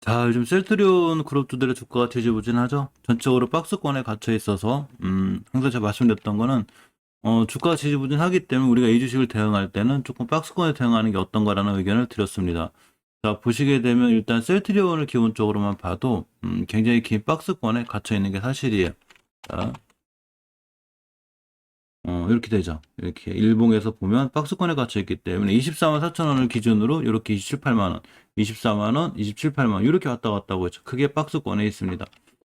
자, 요즘 셀트리온 그룹주들의 주가가 지지부진하죠. 전적으로 박스권에 갇혀 있어서 항상 제가 말씀드렸던 거는 주가가 지지부진하기 때문에 우리가 이 주식을 대응할 때는 조금 박스권에 대응하는 게 어떤가라는 의견을 드렸습니다. 자, 보시게 되면 일단 셀트리온을 기본적으로만 봐도 굉장히 긴 박스권에 갇혀 있는 게 사실이에요. 자, 이렇게 되죠. 이렇게 일봉에서 보면 박스권에 갇혀 있기 때문에 24만 4천 원을 기준으로 이렇게 27, 8만 원, 24만 원, 27, 8만 원 이렇게 왔다 갔다 하고 있죠. 크게 박스권에 있습니다.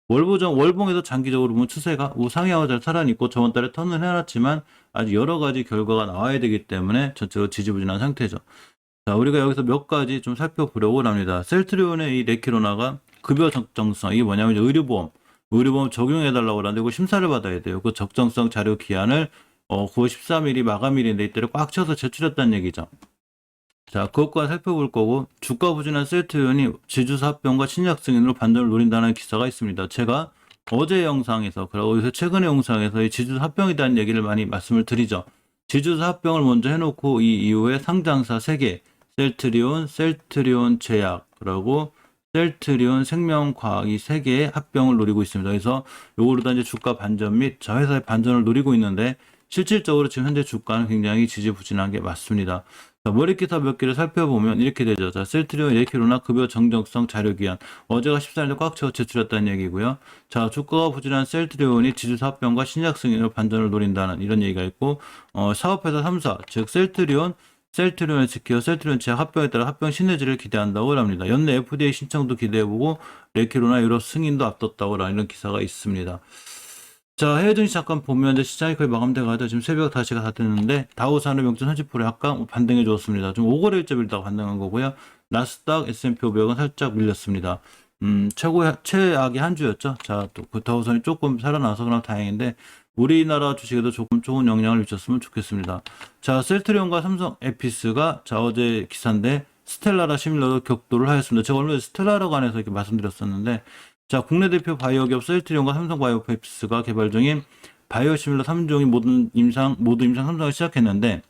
월봉에서 장기적으로 보면 추세가 우상향하고 잘 살아있고 저번 달에 턴을 해놨지만 아직 여러 가지 결과가 나와야 되기 때문에 전체로 지지부진한 상태죠. 자, 우리가 여기서 몇 가지 좀 살펴보려고 합니다. 셀트리온의 이 레키로나가 급여 적정성, 이게 뭐냐면 이제 의료보험 적용해달라고 하는데 이거 심사를 받아야 돼요. 그 적정성 자료 기한을 9월 13일이 마감일인데 이때를 꽉 채워서 제출했다는 얘기죠. 자, 그것과 살펴볼 거고 주가 부진한 셀트리온이 지주사 합병과 신약 승인으로 반전을 노린다는 기사가 있습니다. 제가 어제 영상에서 그리고 요새 최근의 영상에서 이 지주사 합병에 대한 얘기를 많이 말씀을 드리죠. 지주사 합병을 먼저 해놓고 이 이후에 상장사 3개 셀트리온, 셀트리온 제약, 그리고 셀트리온 생명과학 이 3개의 합병을 노리고 있습니다. 그래서 요거로 이제 주가 반전 및 자회사의 반전을 노리고 있는데 실질적으로 지금 현재 주가는 굉장히 지지부진한 게 맞습니다. 자, 머리기사 몇 개를 살펴보면 이렇게 되죠. 자, 셀트리온 1kg나 급여 정정성 자료기한 어제가 14일에 꽉 채워 제출했다는 얘기고요. 자, 주가가 부진한 셀트리온이 지주사 합병과 신약 승인으로 반전을 노린다는 이런 얘기가 있고 사업회사 3사 즉 셀트리온 헬스케어, 셀트리온 제약 합병에 따라 합병 시너지를 기대한다고 합니다. 연내 FDA 신청도 기대해보고 레키로나 유럽 승인도 앞뒀다고 이런 기사가 있습니다. 자, 해외 증시 잠깐 보면 이제 시장이 거의 마감돼 가죠. 지금 새벽 5시가 다 됐는데 다우산업 0.30% 약간 반등해 줬습니다. 좀 오거래일자 빌다가 반등한 거고요. 나스닥, S&P 500은 살짝 밀렸습니다. 최악의 한 주였죠. 자, 또 그 다우선이 조금 살아나서 그나마 다행인데 우리나라 주식에도 조금 좋은 영향을 미쳤으면 좋겠습니다. 자, 셀트리온과 삼성 에피스가 자 어제 기사인데 스텔라라 시밀러로 격돌을 하였습니다. 제가 얼마 전에 스텔라라 관해서 이렇게 말씀드렸었는데 자, 국내 대표 바이오 기업 셀트리온과 삼성 바이오페이스가 개발 중인 바이오시밀러 3종이 모두 임상 삼성을 시작했는데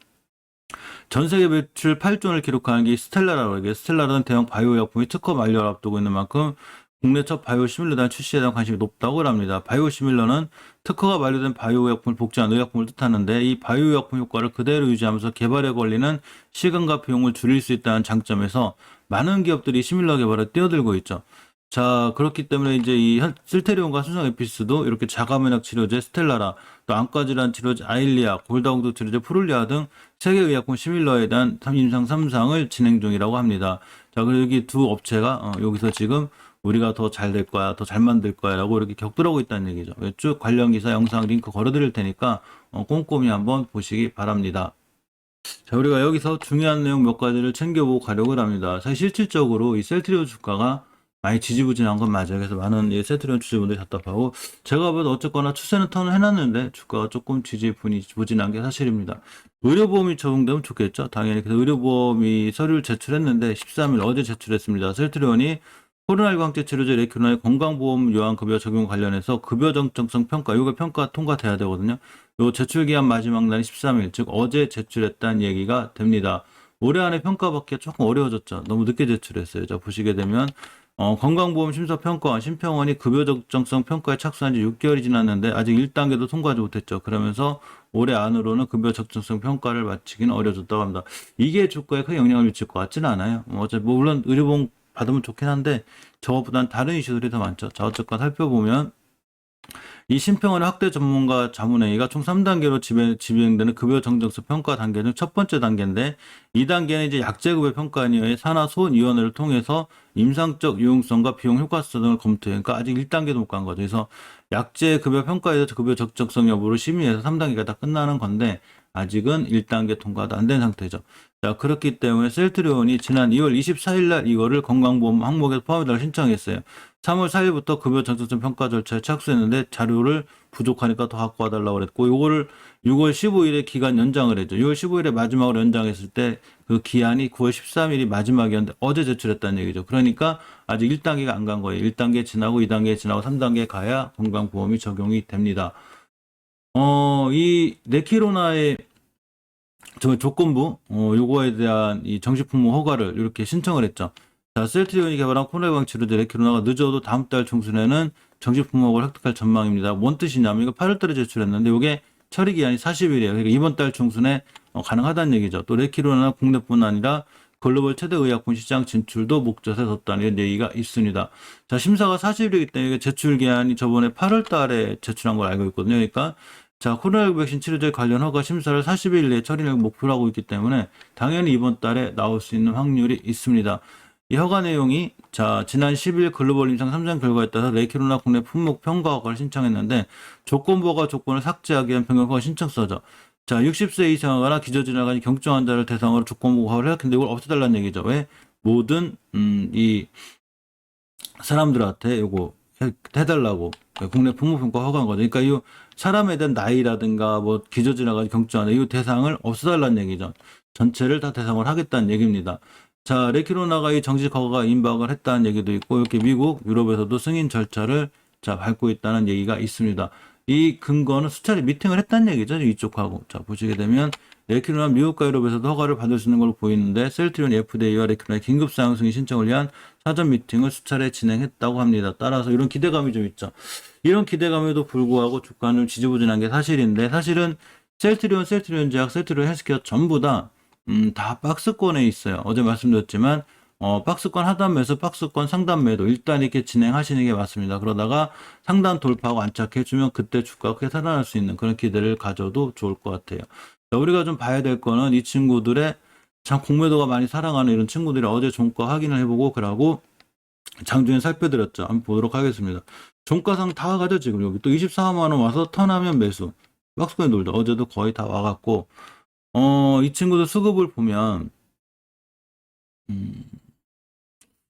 전 세계 매출 8조를 기록하는 게 스텔라라고 해요. 스텔라라는 대형 바이오薬품이 특허 만료를 앞두고 있는 만큼 국내 첫 바이오시밀러에 대한 출시에 대한 관심이 높다고 합니다. 바이오시밀러는 특허가 만료된 바이오약품을 복제한 의약품을 뜻하는데 이 바이오약품 효과를 그대로 유지하면서 개발에 걸리는 시간과 비용을 줄일 수 있다는 장점에서 많은 기업들이 시밀러 개발에 뛰어들고 있죠. 자, 그렇기 때문에 이제 이 실테리온과 수성 에피스도 이렇게 자가면역 치료제 스텔라라, 또 안과질환 치료제 아일리아, 골다공증 치료제 프룰리아 등 세계의약품 시밀러에 대한 임상 3상을 진행 중이라고 합니다. 자, 그리고 여기 두 업체가 여기서 지금 우리가 더 잘 될 거야, 더 잘 만들 거야 라고 이렇게 격돌하고 있다는 얘기죠. 쭉 관련 기사 영상 링크 걸어드릴 테니까 꼼꼼히 한번 보시기 바랍니다. 자, 우리가 여기서 중요한 내용 몇 가지를 챙겨보고 가려고 합니다. 사실 실질적으로 이 셀트리온 주가가 많이 지지부진한 건 맞아요. 그래서 많은 셀트리온 주주분들이 답답하고 제가 봐도 어쨌거나 추세는 턴을 해놨는데 주가가 조금 지지부진한 게 사실입니다. 의료보험이 적용되면 좋겠죠. 당연히. 그래서 의료보험이 서류를 제출했는데 13일 어제 제출했습니다. 셀트리온이 코로나19 항체 치료제 레큐나의 건강보험 요양급여 적용 관련해서 급여 정정성 평가, 이거 평가 통과돼야 되거든요. 요 제출 기한 마지막 날이 13일, 즉 어제 제출했다는 얘기가 됩니다. 올해 안에 평가받기가 조금 어려워졌죠. 너무 늦게 제출했어요. 자, 보시게 되면 건강보험 심사평가원 심평원이 급여 적정성 평가에 착수한 지 6개월이 지났는데 아직 1단계도 통과하지 못했죠. 그러면서 올해 안으로는 급여 적정성 평가를 마치기는 어려졌다고 합니다. 이게 주가에 큰 영향을 미칠 것 같지는 않아요. 뭐 물론 의료보험 받으면 좋긴 한데 저것보다는 다른 이슈들이 더 많죠. 자, 어쨌건 살펴보면 이 심평원의 학대 전문가 자문회의가 총 3단계로 진행되는 급여 정정성 평가 단계 중 첫 번째 단계인데 이 단계는 이제 약제급여 평가위원회 산하 소위원회를 통해서 임상적 유용성과 비용 효과성 등을 검토해. 그러니까 아직 1단계도 못 간 거죠. 그래서 약제급여 평가에 대해서 급여 적정성 여부를 심의해서 3단계가 다 끝나는 건데 아직은 1단계 통과도 안 된 상태죠. 자, 그렇기 때문에 셀트리온이 지난 2월 24일 날 이거를 건강보험 항목에 포함해달라고 신청했어요. 3월 4일부터 급여 정정성 평가 절차에 착수했는데 자료를 부족하니까 더 갖고 와달라고 그랬고 요거를 6월 15일에 기간 연장을 했죠. 6월 15일에 마지막으로 연장했을 때 그 기한이 9월 13일이 마지막이었는데 어제 제출했다는 얘기죠. 그러니까 아직 1단계가 안 간 거예요. 1단계 지나고 2단계 지나고 3단계 가야 건강보험이 적용이 됩니다. 이 네키로나의 저 조건부 요거에 대한 이 정식품목 허가를 이렇게 신청을 했죠. 자, 셀트리온이 개발한 코로나 치료제 레키로나가 늦어도 다음 달 중순에는 정식 품목을 획득할 전망입니다. 뭔 뜻이냐면 이거 8월 달에 제출했는데 이게 처리 기한이 40일이에요. 그러니까 이번 달 중순에 가능하다는 얘기죠. 또 레키로나는 국내뿐 아니라 글로벌 최대 의약품 시장 진출도 목젖에 뒀다는 얘기가 있습니다. 자, 심사가 40일이기 때문에 제출 기한이 저번에 8월 달에 제출한 걸 알고 있거든요. 그러니까 자, 코로나19 백신 치료제 관련 허가 심사를 40일 내에 처리를 목표로 하고 있기 때문에 당연히 이번 달에 나올 수 있는 확률이 있습니다. 이 허가 내용이 자, 지난 10일 글로벌 임상 3장 결과에 따라서 레키로나 국내 품목 평가 허가를 신청했는데 조건부가 조건을 삭제하기 위한 변경 허가 신청서죠. 자, 60세 이상하거나 기저질환이 경증 환자를 대상으로 조건부 허가를 했는데 이걸 없애달라는 얘기죠. 왜? 모든 이 사람들한테 이거 해달라고 국내 품목평가 허가한 거죠. 그러니까 이 사람에 대한 나이라든가 뭐 기저질환이 경증 환자 이 대상을 없애달라는 얘기죠. 전체를 다 대상으로 하겠다는 얘기입니다. 자, 레키로나가 이 정식 허가 임박을 했다는 얘기도 있고, 이렇게 미국, 유럽에서도 승인 절차를 자, 밟고 있다는 얘기가 있습니다. 이 근거는 수차례 미팅을 했다는 얘기죠, 이쪽하고. 자, 보시게 되면, 레키로나 미국과 유럽에서도 허가를 받을 수 있는 걸로 보이는데, 셀트리온 FDA와 레키로나의 긴급 사용 승인 신청을 위한 사전 미팅을 수차례 진행했다고 합니다. 따라서 이런 기대감이 좀 있죠. 이런 기대감에도 불구하고 주가는 지지부진한 게 사실인데, 사실은 셀트리온 제약, 셀트리온 헬스케어 전부 다 박스권에 있어요. 어제 말씀드렸지만, 박스권 하단 매수, 박스권 상단 매도 일단 이렇게 진행하시는 게 맞습니다. 그러다가 상단 돌파하고 안착해주면 그때 주가가 크게 살아날 수 있는 그런 기대를 가져도 좋을 것 같아요. 자, 우리가 좀 봐야 될 거는 이 친구들의 참 공매도가 많이 살아가는 이런 친구들이 어제 종가 확인을 해보고 그러고 장중에 살펴드렸죠. 한번 보도록 하겠습니다. 종가상 다 가죠, 지금. 여기 또 24만원 와서 턴하면 매수. 박스권에 놀죠. 어제도 거의 다 와갖고, 이 친구들 수급을 보면,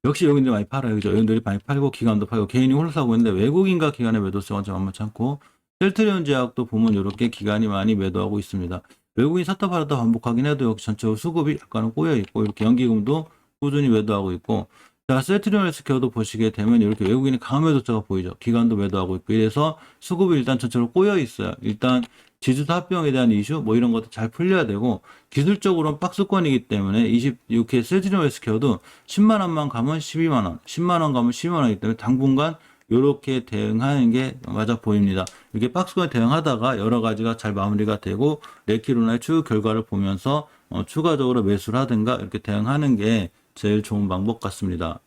역시 여기들 많이 팔아요. 그죠? 여기들이 많이 팔고, 기관도 팔고, 개인이 홀로 사고 있는데, 외국인과 기관의 매도성은 좀 만만치 않고, 셀트리온 제약도 보면 이렇게 기관이 많이 매도하고 있습니다. 외국인 샀다 팔았다 반복하긴 해도 역시 전체적으로 수급이 약간은 꼬여있고, 이렇게 연기금도 꾸준히 매도하고 있고, 자, 셀트리온 헬스케어도 보시게 되면 이렇게 외국인의 강한 매도자가 보이죠. 기관도 매도하고 있고, 이래서 수급이 일단 전체로 꼬여있어요. 일단, 지주사 합병에 대한 이슈 뭐 이런 것도 잘 풀려야 되고 기술적으로는 박스권이기 때문에 26회 셀트리온 헬스케어도 10만 원만 가면 12만 원, 10만 원 가면 12만 원이기 때문에 당분간 이렇게 대응하는 게 맞아 보입니다. 이렇게 박스권에 대응하다가 여러 가지가 잘 마무리가 되고 레키로나의 추후 결과를 보면서 추가적으로 매수를 하든가 이렇게 대응하는 게 제일 좋은 방법 같습니다.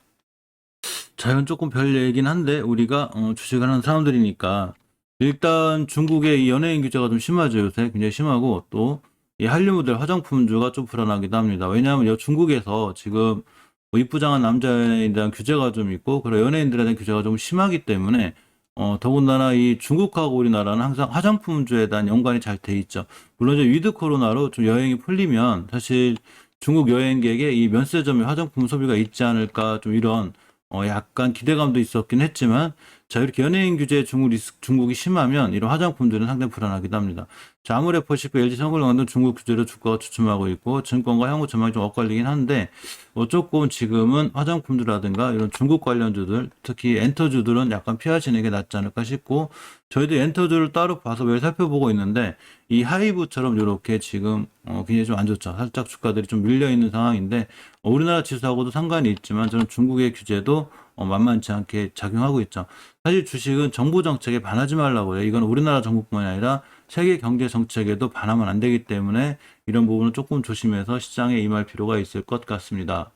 자, 이건 조금 별 얘기긴 한데 우리가 주식을 하는 사람들이니까 일단 중국의 이 연예인 규제가 좀 심하죠. 요새 굉장히 심하고 또 이 한류 모델 화장품주가 좀 불안하기도 합니다. 왜냐하면 중국에서 지금 뭐 이쁘장한 남자 연예인에 대한 규제가 좀 있고 그리고 연예인들에 대한 규제가 좀 심하기 때문에 더군다나 이 중국하고 우리나라는 항상 화장품주에 대한 연관이 잘 돼 있죠. 물론 이제 위드 코로나로 좀 여행이 풀리면 사실 중국 여행객의 이 면세점에 화장품 소비가 있지 않을까 좀 이런 약간 기대감도 있었긴 했지만 자, 이렇게 연예인 규제 중국이 심하면 이런 화장품들은 상당히 불안하기도 합니다. 자, 아모레퍼시픽, LG생활건강은 중국 규제로 주가가 주춤하고 있고 증권과 향후 전망이 좀 엇갈리긴 한데 조금 지금은 화장품주라든가 이런 중국 관련주들 특히 엔터주들은 약간 피하시는 게 낫지 않을까 싶고 저희도 엔터주를 따로 봐서 매일 살펴보고 있는데 이 하이브처럼 이렇게 지금 굉장히 좀 안 좋죠. 살짝 주가들이 좀 밀려 있는 상황인데 우리나라 지수하고도 상관이 있지만 저는 중국의 규제도 만만치 않게 작용하고 있죠. 사실 주식은 정부 정책에 반하지 말라고요. 이건 우리나라 정부뿐만 아니라 세계 경제 정책에도 반하면 안 되기 때문에 이런 부분은 조금 조심해서 시장에 임할 필요가 있을 것 같습니다.